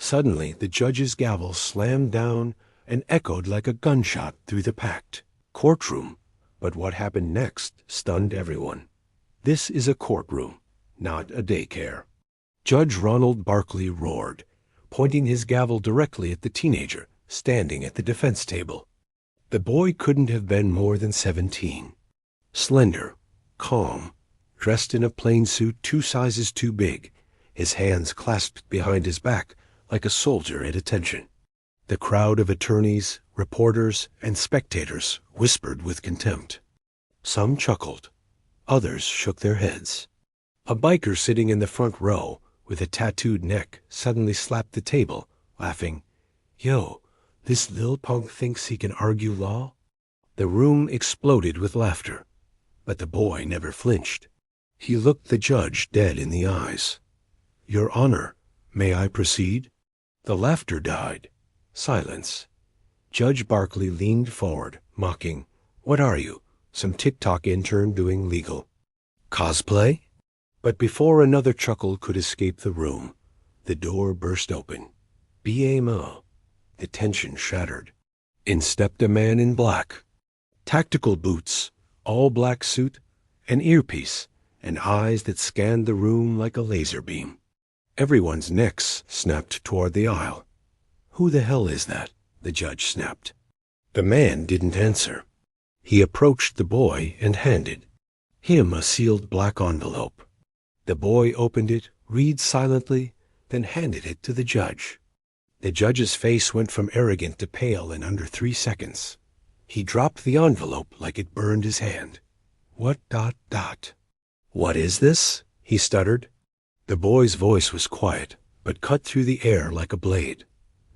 Suddenly, the judge's gavel slammed down and echoed like a gunshot through the packed courtroom. But what happened next stunned everyone. This is a courtroom, not a daycare. Judge Ronald Barkley roared, pointing his gavel directly at the teenager standing at the defense table. The boy couldn't have been more than 17. Slender, calm, dressed in a plain suit 2 sizes too big, his hands clasped behind his back like a soldier at attention. The crowd of attorneys, reporters, and spectators whispered with contempt. Some chuckled. Others shook their heads. A biker sitting in the front row with a tattooed neck suddenly slapped the table, laughing, "Yo, this lil punk thinks he can argue law?" The room exploded with laughter, but the boy never flinched. He looked the judge dead in the eyes. "Your Honor, may I proceed?" The laughter died. Silence. Judge Barkley leaned forward, mocking, "What are you, some TikTok intern doing legal cosplay?" But before another chuckle could escape the room, the door burst open. BMO. The tension shattered. In stepped a man in black. Tactical boots, all black suit, an earpiece, and eyes that scanned the room like a laser beam. Everyone's necks snapped toward the aisle. "Who the hell is that?" the judge snapped. The man didn't answer. He approached the boy and handed him a sealed black envelope. The boy opened it, read silently, then handed it to the judge. The judge's face went from arrogant to pale in under 3 seconds. He dropped the envelope like it burned his hand. What? What is this?" he stuttered. The boy's voice was quiet, but cut through the air like a blade.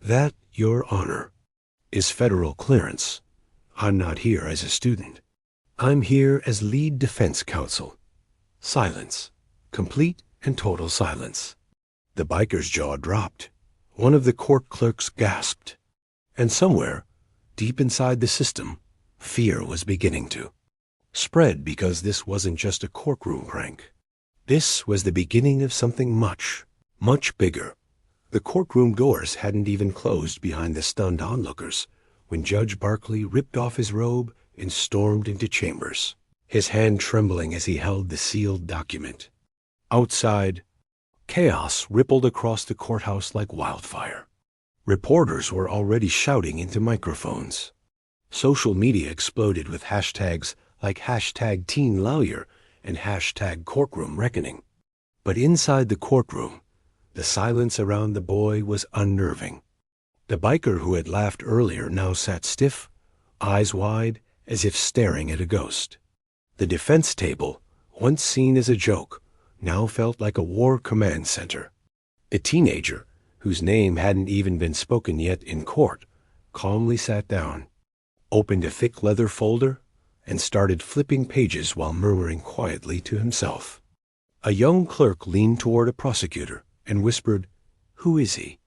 "That, Your Honor, is federal clearance. I'm not here as a student. I'm here as lead defense counsel." Silence. Complete and total silence. The biker's jaw dropped. One of the court clerks gasped. And somewhere, deep inside the system, fear was beginning to spread, because this wasn't just a courtroom prank. This was the beginning of something much, much bigger. The courtroom doors hadn't even closed behind the stunned onlookers when Judge Barkley ripped off his robe and stormed into chambers, his hand trembling as he held the sealed document. Outside, chaos rippled across the courthouse like wildfire. Reporters were already shouting into microphones. Social media exploded with hashtags like #TeenLawyer and #CourtroomReckoning. But inside the courtroom, the silence around the boy was unnerving. The biker who had laughed earlier now sat stiff, eyes wide, as if staring at a ghost. The defense table, once seen as a joke, now felt like a war command center. The teenager, whose name hadn't even been spoken yet in court, calmly sat down, opened a thick leather folder, and started flipping pages while murmuring quietly to himself. A young clerk leaned toward a prosecutor and whispered, "Who is he?"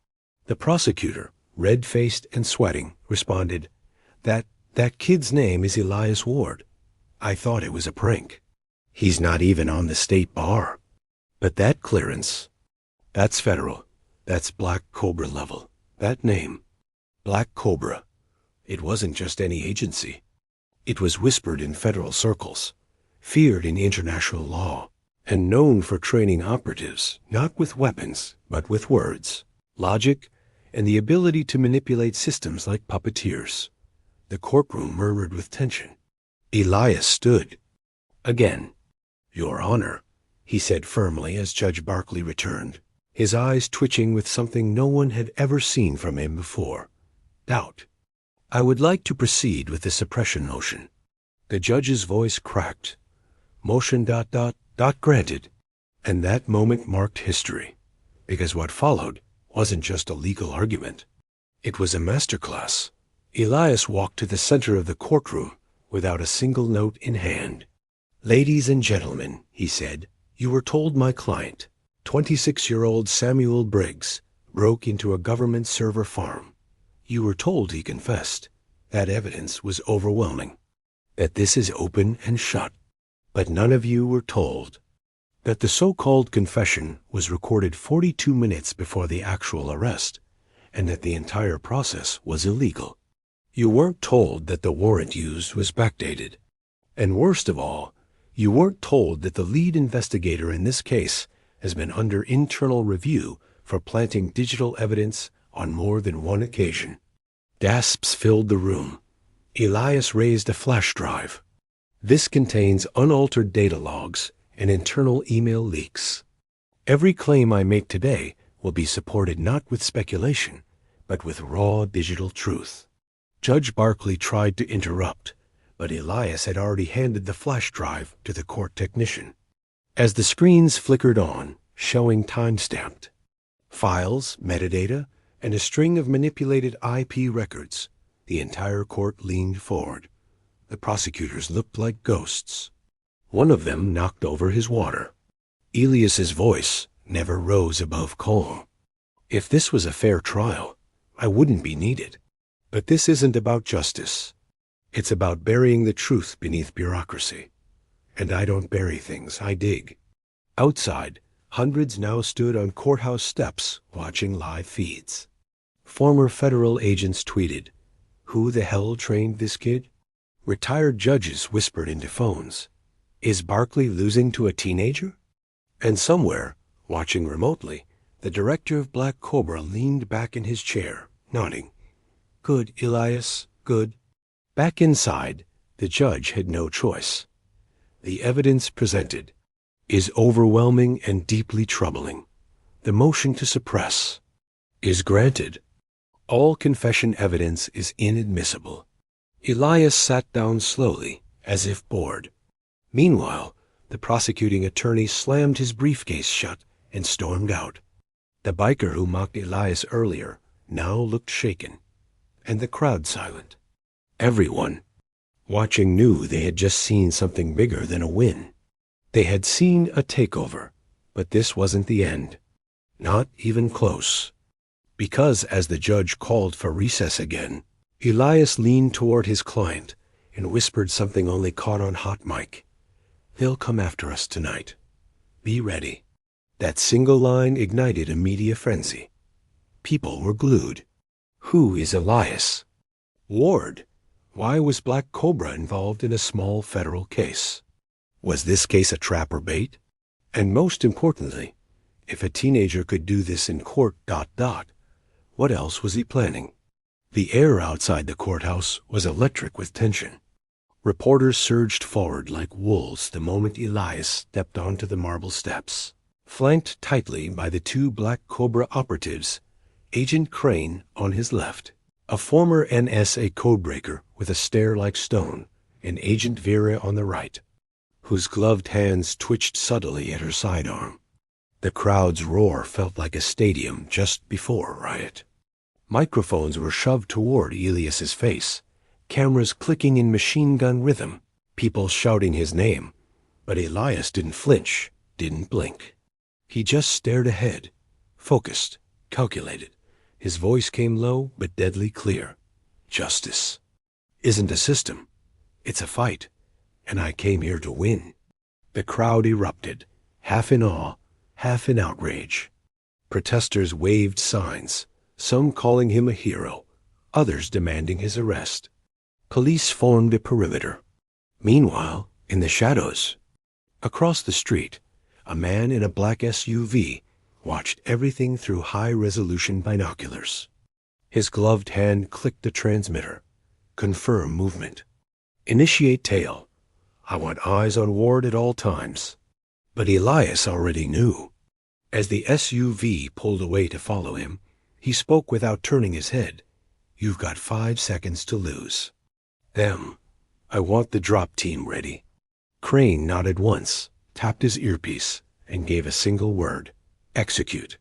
The prosecutor, red-faced and sweating, responded, That kid's name is Elias Ward. I thought it was a prank. He's not even on the state bar. But that clearance, that's federal. That's Black Cobra level. That name, Black Cobra, it wasn't just any agency. It was whispered in federal circles, feared in international law, and known for training operatives, not with weapons, but with words, logic, and the ability to manipulate systems like puppeteers. The courtroom murmured with tension. Elias stood. Again. "Your Honor," he said firmly as Judge Barkley returned, his eyes twitching with something no one had ever seen from him before. Doubt. "I would like to proceed with the suppression motion." The judge's voice cracked. Motion ... granted. And that moment marked history, because what followed wasn't just a legal argument. It was a masterclass. Elias walked to the center of the courtroom without a single note in hand. "Ladies and gentlemen," he said, "you were told my client, 26-year-old Samuel Briggs, broke into a government server farm. You were told he confessed. That evidence was overwhelming. That this is open and shut. But none of you were told that the so-called confession was recorded 42 minutes before the actual arrest, and that the entire process was illegal. You weren't told that the warrant used was backdated. And worst of all, you weren't told that the lead investigator in this case has been under internal review for planting digital evidence on more than one occasion. Gasps filled the room. Elias raised a flash drive. This contains unaltered data logs and internal email leaks. Every claim I make today will be supported not with speculation, but with raw digital truth. Judge Barkley tried to interrupt, but Elias had already handed the flash drive to the court technician. As the screens flickered on, showing time-stamped files, metadata, and a string of manipulated IP records, the entire court leaned forward. The prosecutors looked like ghosts. One of them knocked over his water. Elias's voice never rose above calm. If this was a fair trial, I wouldn't be needed. But this isn't about justice. It's about burying the truth beneath bureaucracy. And I don't bury things, I dig. Outside, hundreds now stood on courthouse steps watching live feeds. Former federal agents tweeted, "Who the hell trained this kid?" Retired judges whispered into phones, "Is Barkley losing to a teenager?" And somewhere, watching remotely, the director of Black Cobra leaned back in his chair, nodding. "Good, Elias, good." Back inside, the judge had no choice. The evidence presented is overwhelming and deeply troubling. The motion to suppress is granted. All confession evidence is inadmissible. Elias sat down slowly, as if bored. Meanwhile, the prosecuting attorney slammed his briefcase shut and stormed out. The biker who mocked Elias earlier now looked shaken, and the crowd silent. Everyone watching knew they had just seen something bigger than a win. They had seen a takeover, but this wasn't the end. Not even close. Because as the judge called for recess again, Elias leaned toward his client and whispered something only caught on hot mic. "They'll come after us tonight. Be ready." That single line ignited a media frenzy. People were glued. Who is Elias? Ward. Why was Black Cobra involved in a small federal case? Was this case a trap or bait? And most importantly, if a teenager could do this in court, what else was he planning? The air outside the courthouse was electric with tension. Reporters surged forward like wolves the moment Elias stepped onto the marble steps. Flanked tightly by the two Black Cobra operatives, Agent Crane on his left, a former NSA codebreaker with a stare like stone, and Agent Vera on the right, whose gloved hands twitched subtly at her sidearm. The crowd's roar felt like a stadium just before a riot. Microphones were shoved toward Elias's face, cameras clicking in machine gun rhythm, people shouting his name. But Elias didn't flinch, didn't blink. He just stared ahead, focused, calculated. His voice came low but deadly clear. Justice isn't a system. It's a fight, and I came here to win. The crowd erupted, half in awe, half in outrage. Protesters waved signs, some calling him a hero, others demanding his arrest. Police formed a perimeter. Meanwhile, in the shadows, across the street, a man in a black SUV watched everything through high-resolution binoculars. His gloved hand clicked the transmitter. Confirm movement. Initiate tail. I want eyes on Ward at all times. But Elias already knew. As the SUV pulled away to follow him, he spoke without turning his head. You've got 5 seconds to lose. Them. I want the drop team ready. Crane nodded once, tapped his earpiece, and gave a single word. Execute.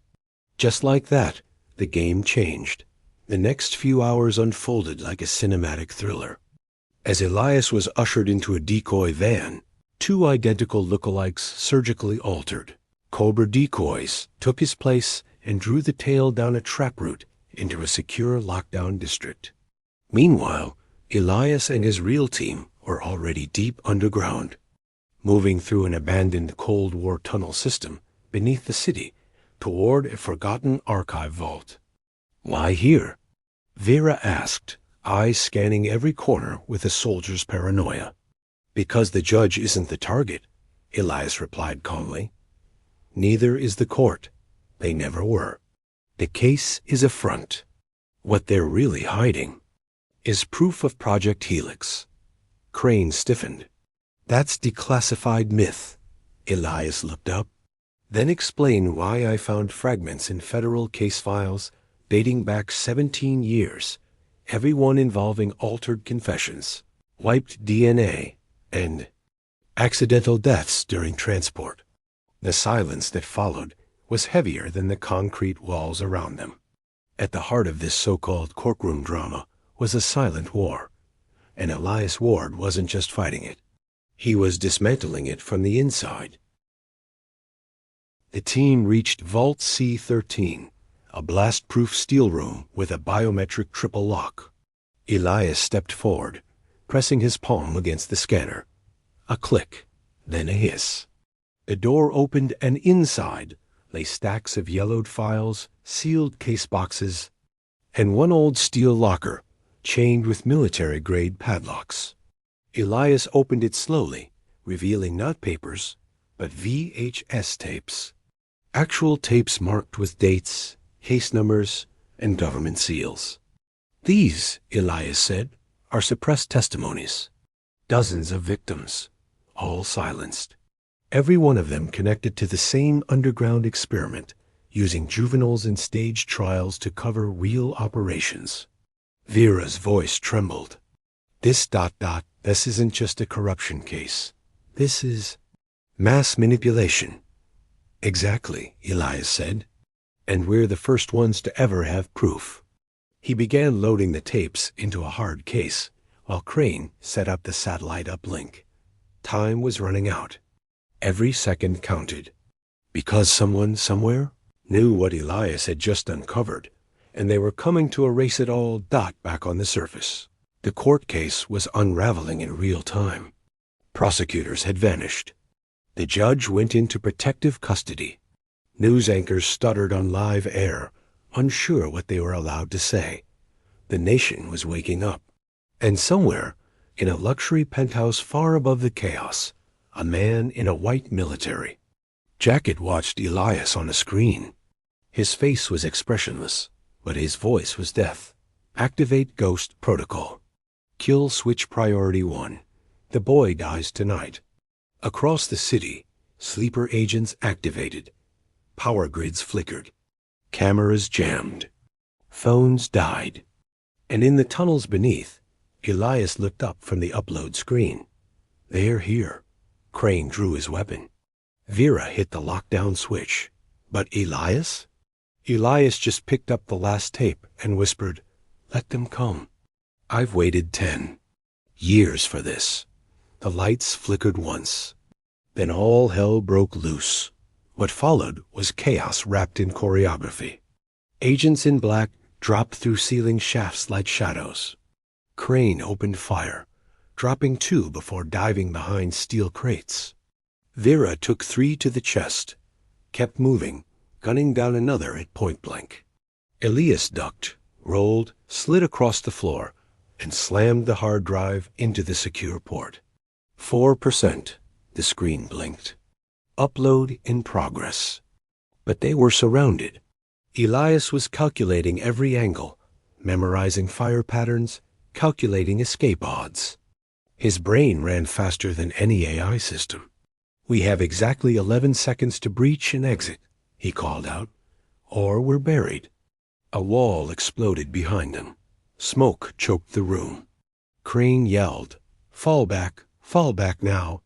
Just like that, the game changed. The next few hours unfolded like a cinematic thriller. As Elias was ushered into a decoy van, 2 identical lookalikes surgically altered. Cobra decoys took his place and drew the tail down a trap route into a secure lockdown district. Meanwhile, Elias and his real team were already deep underground, moving through an abandoned Cold War tunnel system beneath the city toward a forgotten archive vault. Why here? Vera asked, eyes scanning every corner with a soldier's paranoia. Because the judge isn't the target, Elias replied calmly. Neither is the court. They never were. The case is a front. What they're really hiding is proof of Project Helix. Crane stiffened. That's declassified myth. Elias looked up. Then explain why I found fragments in federal case files dating back 17 years, every one involving altered confessions, wiped DNA, and accidental deaths during transport. The silence that followed was heavier than the concrete walls around them. At the heart of this so-called courtroom drama was a silent war, and Elias Ward wasn't just fighting it. He was dismantling it from the inside. The team reached Vault C-13, a blast-proof steel room with a biometric triple lock. Elias stepped forward, pressing his palm against the scanner. A click, then a hiss. The door opened, and inside lay stacks of yellowed files, sealed case boxes, and one old steel locker chained with military-grade padlocks. Elias opened it slowly, revealing not papers, but VHS tapes. Actual tapes marked with dates, case numbers, and government seals. These, Elias said, are suppressed testimonies. Dozens of victims, all silenced. Every one of them connected to the same underground experiment, using juveniles in stage trials to cover real operations. Vera's voice trembled. This isn't just a corruption case. This is mass manipulation. Exactly, Elias said. And we're the first ones to ever have proof. He began loading the tapes into a hard case, while Crane set up the satellite uplink. Time was running out. Every second counted. Because someone somewhere knew what Elias had just uncovered, and they were coming to erase it all back on the surface. The court case was unraveling in real time. Prosecutors had vanished. The judge went into protective custody. News anchors stuttered on live air, unsure what they were allowed to say. The nation was waking up. And somewhere, in a luxury penthouse far above the chaos, a man in a white military jacket watched Elias on a screen. His face was expressionless, but his voice was death. Activate Ghost Protocol. Kill Switch Priority 1. The boy dies tonight. Across the city, sleeper agents activated. Power grids flickered. Cameras jammed. Phones died. And in the tunnels beneath, Elias looked up from the upload screen. They're here. Crane drew his weapon. Vera hit the lockdown switch. But Elias? Elias just picked up the last tape and whispered, "Let them come. I've waited 10 years for this." The lights flickered once. Then all hell broke loose. What followed was chaos wrapped in choreography. Agents in black dropped through ceiling shafts like shadows. Crane opened fire, dropping 2 before diving behind steel crates. Vera took 3 to the chest, kept moving, gunning down another at point blank. Elias ducked, rolled, slid across the floor, and slammed the hard drive into the secure port. 4%, the screen blinked. Upload in progress. But they were surrounded. Elias was calculating every angle, memorizing fire patterns, calculating escape odds. His brain ran faster than any AI system. "We have exactly 11 seconds to breach and exit," he called out, "or we're buried." A wall exploded behind them. Smoke choked the room. Crane yelled, fall back now."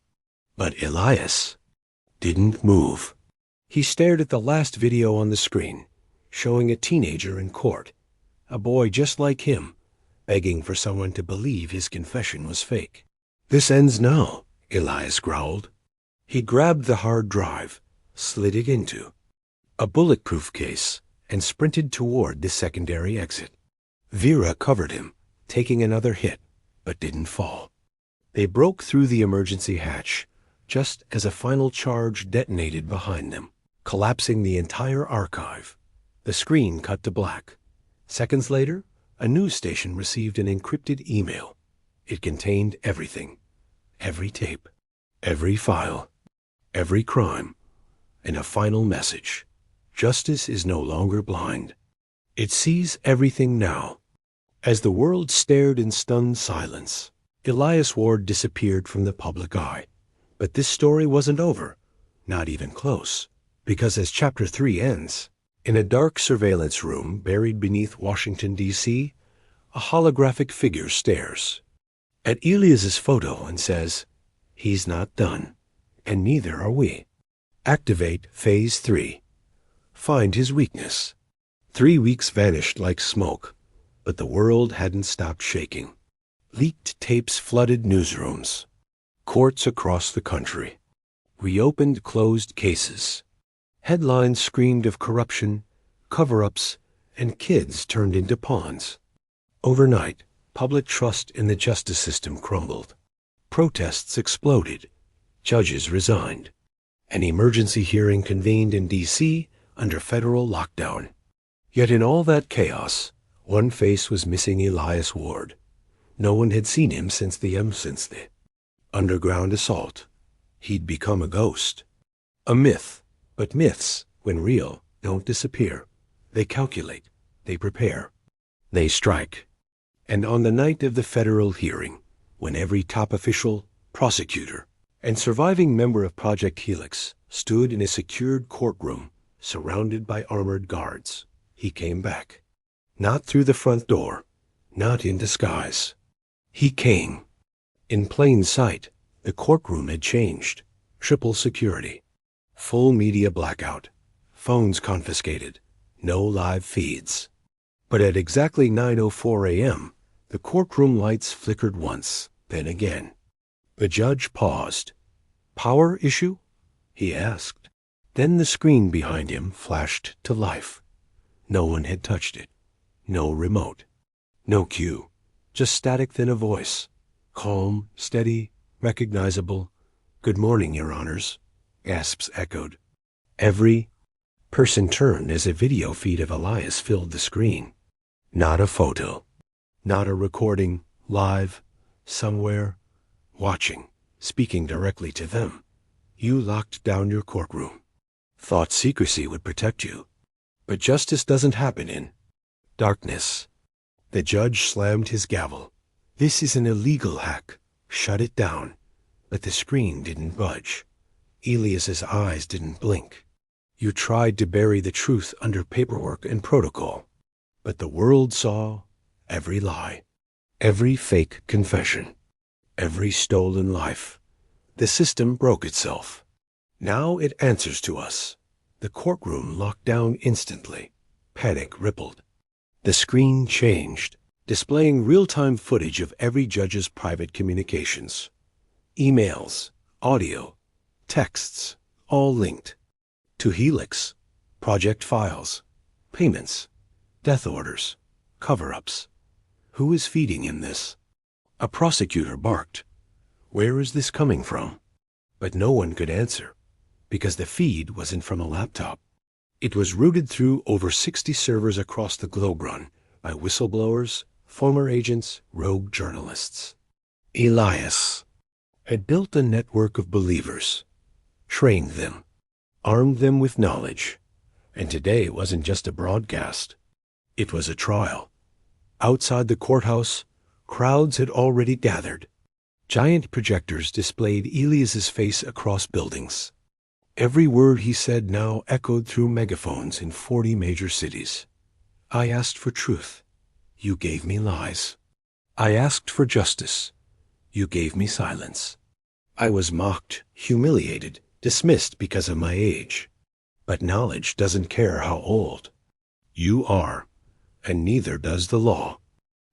But Elias didn't move. He stared at the last video on the screen, showing a teenager in court, a boy just like him, begging for someone to believe his confession was fake. "This ends now," Elias growled. He grabbed the hard drive, slid it into a bulletproof case, and sprinted toward the secondary exit. Vera covered him, taking another hit, but didn't fall. They broke through the emergency hatch, just as a final charge detonated behind them, collapsing the entire archive. The screen cut to black. Seconds later, a news station received an encrypted email. It contained everything. Every tape. Every file. Every crime. And a final message. Justice is no longer blind. It sees everything now. As the world stared in stunned silence, Elias Ward disappeared from the public eye. But this story wasn't over. Not even close. Because as Chapter 3 ends, in a dark surveillance room buried beneath Washington, D.C., a holographic figure stares at Elias's photo and says, "He's not done, and neither are we." Activate Phase 3. Find his weakness. 3 weeks vanished like smoke, but the world hadn't stopped shaking. Leaked tapes flooded newsrooms. Courts across the country. Reopened closed cases. Headlines screamed of corruption, cover-ups, and kids turned into pawns. Overnight, public trust in the justice system crumbled. Protests exploded. Judges resigned. An emergency hearing convened in D.C. under federal lockdown. Yet in all that chaos, one face was missing: Elias Ward. No one had seen him since the underground assault. He'd become a ghost. A myth. But myths, when real, don't disappear. They calculate. They prepare. They strike. And on the night of the federal hearing, when every top official, prosecutor, and surviving member of Project Helix stood in a secured courtroom surrounded by armored guards, he came back. Not through the front door, not in disguise. He came. In plain sight, the courtroom had changed. Triple security. Full media blackout. Phones confiscated. No live feeds. But at exactly 9:04 a.m., the courtroom lights flickered once, then again. The judge paused. "Power issue?" he asked. Then the screen behind him flashed to life. No one had touched it. No remote. No cue. Just static, then a voice. Calm, steady, recognizable. "Good morning, Your Honors." Gasps echoed. Every person turned as a video feed of Elias filled the screen. Not a photo. Not a recording, live, somewhere, watching, speaking directly to them. You locked down your courtroom. Thought secrecy would protect you. But justice doesn't happen in darkness. The judge slammed his gavel. "This is an illegal hack. Shut it down." But the screen didn't budge. Elias's eyes didn't blink. You tried to bury the truth under paperwork and protocol. But the world saw every lie, every fake confession, every stolen life. The system broke itself. Now it answers to us. The courtroom locked down instantly. Panic rippled. The screen changed, displaying real-time footage of every judge's private communications. Emails, audio, texts, all linked. To Helix, project files, payments, death orders, cover-ups. Who is feeding him this? A prosecutor barked. Where is this coming from? But no one could answer, because the feed wasn't from a laptop. It was routed through over 60 servers across the globe, run by whistleblowers, former agents, rogue journalists. Elias had built a network of believers, trained them, armed them with knowledge, and today it wasn't just a broadcast. It was a trial. Outside the courthouse, crowds had already gathered. Giant projectors displayed Elias's face across buildings. Every word he said now echoed through megaphones in 40 major cities. I asked for truth. You gave me lies. I asked for justice. You gave me silence. I was mocked, humiliated, dismissed because of my age. But knowledge doesn't care how old. You are, and neither does the law.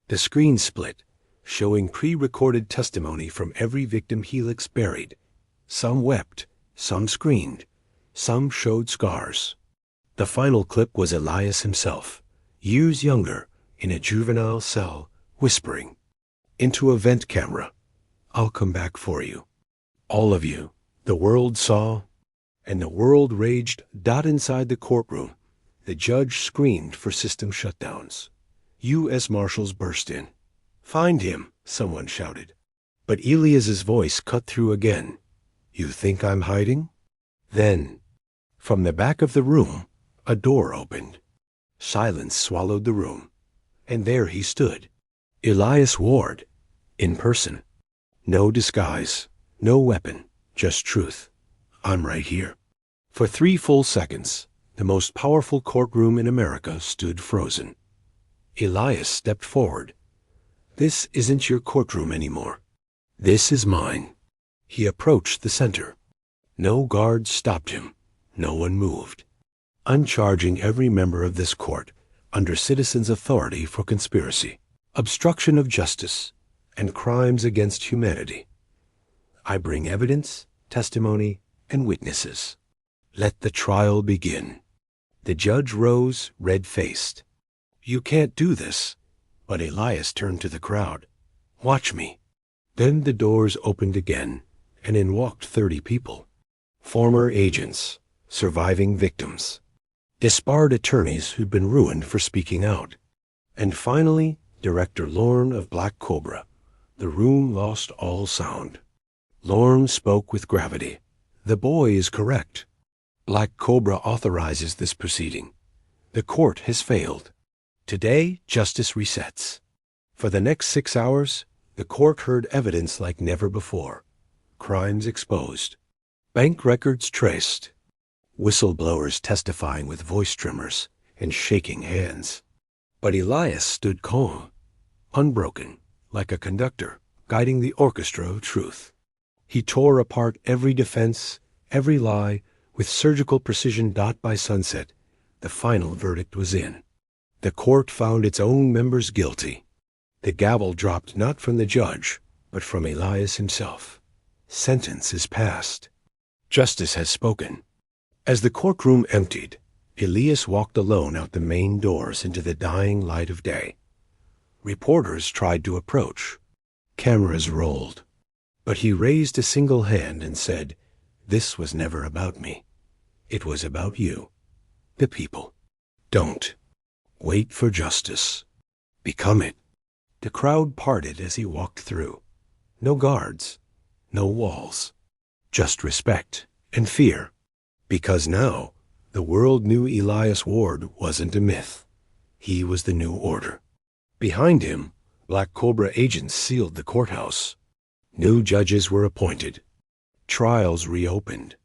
The screen split, showing pre-recorded testimony from every victim Helix buried. Some wept, some screamed, some showed scars. The final clip was Elias himself, years younger, in a juvenile cell, whispering into a vent camera, I'll come back for you. All of you. The world saw, and the world raged. Inside the courtroom, the judge screamed for system shutdowns. U.S. Marshals burst in. "Find him," someone shouted. But Elias's voice cut through again. "You think I'm hiding?" Then, from the back of the room, a door opened. Silence swallowed the room, and there he stood, Elias Ward, in person. No disguise, no weapon, just truth. "I'm right here." For 3 full seconds, the most powerful courtroom in America stood frozen. Elias stepped forward. "This isn't your courtroom anymore. This is mine." He approached the center. No guards stopped him. No one moved. Uncharging every member of this court under citizens' authority for conspiracy, obstruction of justice, and crimes against humanity. I bring evidence, testimony, and witnesses. Let the trial begin. The judge rose, red-faced. "You can't do this." But Elias turned to the crowd. "Watch me." Then the doors opened again, and in walked 30 people. Former agents, surviving victims, disbarred attorneys who'd been ruined for speaking out. And finally, Director Lorne of Black Cobra. The room lost all sound. Lorne spoke with gravity. "The boy is correct. Black Cobra authorizes this proceeding. The court has failed. Today, justice resets." For the next 6 hours, the court heard evidence like never before. Crimes exposed. Bank records traced. Whistleblowers testifying with voice tremors and shaking hands. But Elias stood calm, unbroken, like a conductor guiding the orchestra of truth. He tore apart every defense, every lie, with surgical precision. By sunset, the final verdict was in. The court found its own members guilty. The gavel dropped not from the judge, but from Elias himself. Sentence is passed. Justice has spoken. As the courtroom emptied, Elias walked alone out the main doors into the dying light of day. Reporters tried to approach. Cameras rolled. But he raised a single hand and said, "This was never about me. It was about you, the people. Don't wait for justice. Become it." The crowd parted as he walked through. No guards, no walls, just respect and fear. Because now, the world knew Elias Ward wasn't a myth. He was the new order. Behind him, Black Cobra agents sealed the courthouse. New judges were appointed. Trials reopened.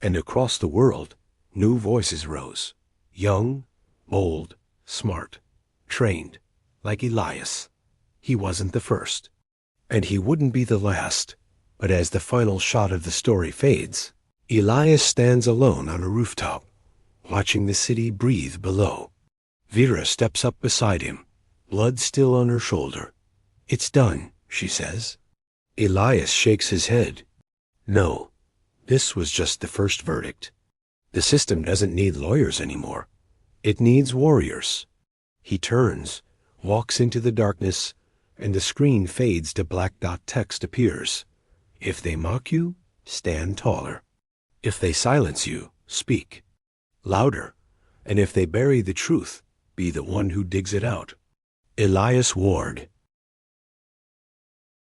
And across the world, new voices rose. Young, bold, smart, trained, like Elias. He wasn't the first. And he wouldn't be the last. But as the final shot of the story fades, Elias stands alone on a rooftop, watching the city breathe below. Vera steps up beside him, blood still on her shoulder. "It's done," she says. Elias shakes his head. "No, this was just the first verdict. The system doesn't need lawyers anymore. It needs warriors." He turns, walks into the darkness, and the screen fades to black dot text appears. "If they mock you, stand taller. If they silence you, speak louder. And if they bury the truth, be the one who digs it out." Elias Ward,